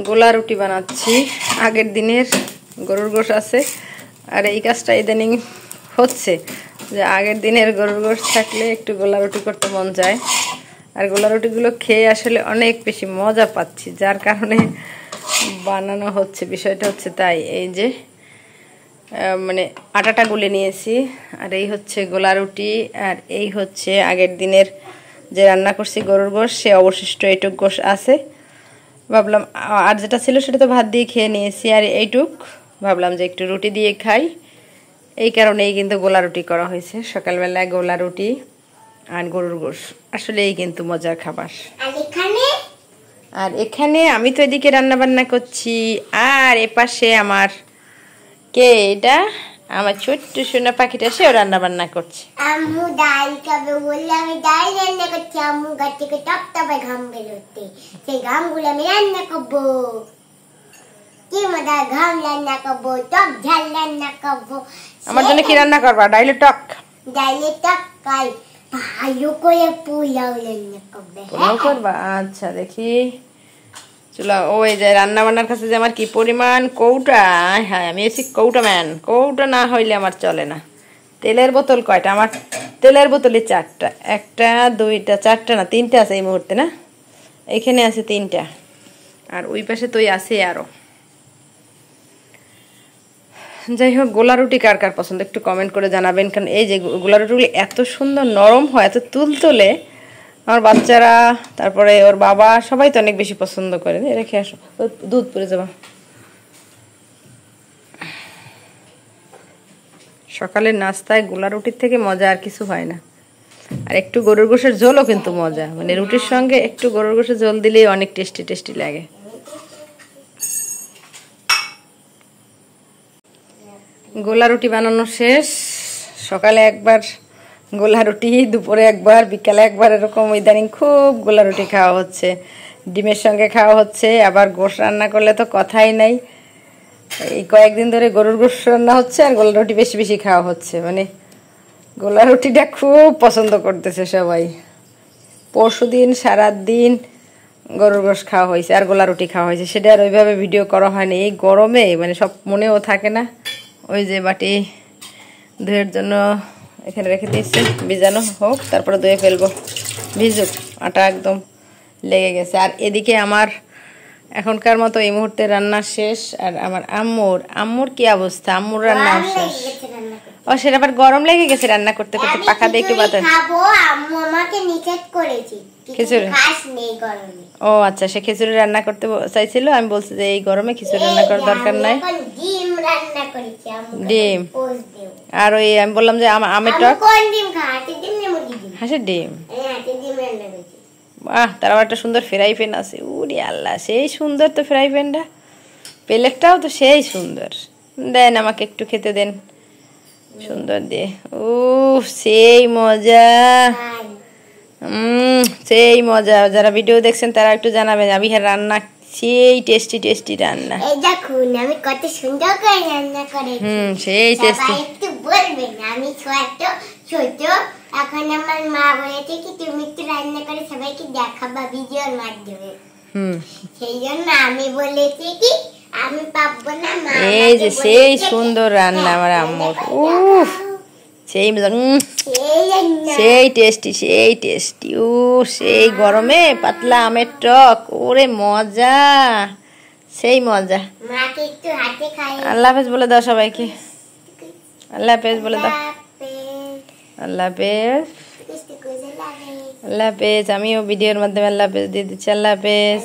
গোলা রুটি বানাচ্ছি। আগের দিনের গরুর গোশ আছে, আর এই কাজটা ইদানিং হচ্ছে যে আগের দিনের গরুর গোশ থাকলে একটু গোলা রুটি করতে মন যায়। আর গোলা রুটিগুলো খেয়ে আসলে অনেক বেশি মজা পাচ্ছি, যার কারণে বানানো হচ্ছে। বিষয়টা হচ্ছে তাই, এই যে মানে আটাটা গুলে নিয়েছি, আর এই হচ্ছে গোলা রুটি, আর এই হচ্ছে আগের দিনের যে রান্না করছি গরুর গোশ, সে অবশিষ্ট এইটুক গোশ আছে। ভাবলাম আর যেটা ছিল সেটা তো ভাত দিয়ে খেয়ে নিয়েছি, আর এইটুক ভাবলাম যে একটু রুটি দিয়ে খাই, এই কারণেই কিন্তু গোলা রুটি করা হয়েছে। সকালবেলায় গোলা রুটি আর গরুর গোশ আসলেই কিন্তু মজার খাবার। আর এখানে আমি তো এদিকে রান্না বান্না করছি, আর এপাশে আমার কে, এটা আমার ছোট্ট সোনা পাখিটা, সেও রান্না বান্না করছে। আম্মু ডাল খাবে বললে আমি ডাল রান্না করছি। আম্মু গাছ থেকে টপটপে ঘাম বেরোচ্ছে, সেই ঘামগুলো আমি রান্না করবো। কি মজা, ঘাম রান্না করবো, টক ঝাল রান্না করবো। আমার জন্য কি রান্না করবা? ডাইলে টক? ডাইলে টক খাই, ভালো করে পোলাও রান্না করবে। পোলাও করবা? আচ্ছা দেখি। চলো, ওই যে রান্না বান্নার কাছে যে আমার কি পরিমাণ কৌটা। হ্যাঁ, আমি এসি কৌটা ম্যান। কৌটা না হইলে আমার চলে না। তেলের বোতল কয়টা? আমার তেলের বোতলে 4টা। 1টা 2টা 4টা না 3টা আছে এই মুহূর্তে, না এখানে আছে 3টা, আর ওই পাশে তো আছে আরো। যাই হোক, গোলা রুটি কার কার পছন্দ একটু কমেন্ট করে জানাবেন, কারণ এই যে গোলা রুটিগুলো এত সুন্দর নরম হয়, এত তুলতুলে। আমার বাচ্চারা, তারপরে ওর বাবা, সবাই তো অনেক বেশি পছন্দ করে। রেখে আসো, দুধ পরে যাবা। সকালের নাস্তায় গোলা রুটির থেকে মজা আর কিছু হয় না। আর একটু গরুর গোশের ঝোলও কিন্তু মজা, মানে রুটির সঙ্গে একটু গরুর গোশের ঝোল দিলেই অনেক টেস্টি টেস্টি লাগে। গোলা রুটি বানানো শেষ। সকালে একবার গোলা রুটি, দুপুরে একবার, বিকালে একবার, এরকম ইদানিং খুব গোলা রুটি খাওয়া হচ্ছে। ডিমের সঙ্গে খাওয়া হচ্ছে, আবার গোশ রান্না করলে তো কথাই নাই। এই কয়েকদিন ধরে গরুর গোশ রান্না হচ্ছে, আর গোলা রুটি বেশি বেশি খাওয়া হচ্ছে। মানে গোলা রুটিটা খুব পছন্দ করতেছে সবাই। পরশুদিন সারাদিন গরুর গোশ খাওয়া হয়েছে আর গোলা রুটি খাওয়া হয়েছে, সেটা আর ওইভাবে ভিডিও করা হয়নি। এই গরমে মানে সব মনেও থাকে না। ওই যে বাটি ধুয়ের জন্য এখানে রেখে দিয়েছি, ভিজানো হোক, তারপরে ধুয়ে ফেলবো। ভিজুক, আটা একদম লেগে গেছে। আর এদিকে আমার এখনকার মতো এই মুহূর্তে রান্না শেষ। আর আমার আম্মুর কি অবস্থা? আম্মুর রান্না শেষ। ও, সেটা আবার গরম লেগে গেছে রান্না করতে করতে, পাখা দিয়ে একটু বাতাস। আম্মু আমাকে নিষেধ করেছে খিচুড়ি। ও আচ্ছা, সে খিচুড়ি রান্না করতে চাইছিল। আমি বলছি যে এই গরমে খিচুড়ি রান্না করার দরকার নাই। ডিম রান্না করেছি। ডিম, আর ওই আমি বললাম যে আমের টক। কোন ডিম খা? হাঁসের ডিম না মুরগির ডিম? হাঁসের ডিম। হাঁসের ডিম রান্না করেছি। বাহ, তার আবার একটা সুন্দর ফ্রাই প্যান আছে। উরি আল্লাহ, সেই সুন্দর তো ফ্রাই প্যানটা, প্লেটটাও তো সেই সুন্দর। দেন আমাকে একটু খেতে দেন, সুন্দর দিয়ে। ও সেই মজা, সেই মজা। যারা ভিডিও দেখছেন তারা একটু জানাবেন আবিহার রান্না সেই টেস্টি টেস্টি রান্না। এই দেখুন আমি কত সুন্দর করে রান্না করেছি। সেই টেস্টি। একটু বলবেন, আমি ছোট ছোট, এখন আমার মা বলেছে কি তুমি একটু রান্না করে সবাইকে দেখাবা ভিডিওর মাধ্যমে। সেই জন্য আমি বলেছি কি আমি পাবো না, মা। এই যে সেই সুন্দর রান্না আমার আম্মুর। উফ, সেই সেই টেস্টি, সেই টেস্টি। ও সেই গরমে পাতলা আমের টক, ওরে মজা, সেই মজা। মাকে একটু হাতে খাই। আল্লাহ হাফেজ বলে দাও সবাইকে। আল্লাহ হাফেজ বলে দাও। আল্লাহ হাফেজ, আল্লাহ হাফেজ। আমিও ভিডিওর মাধ্যমে আল্লাহ হাফেজ দিয়ে দিচ্ছি। আল্লাহ হাফেজ।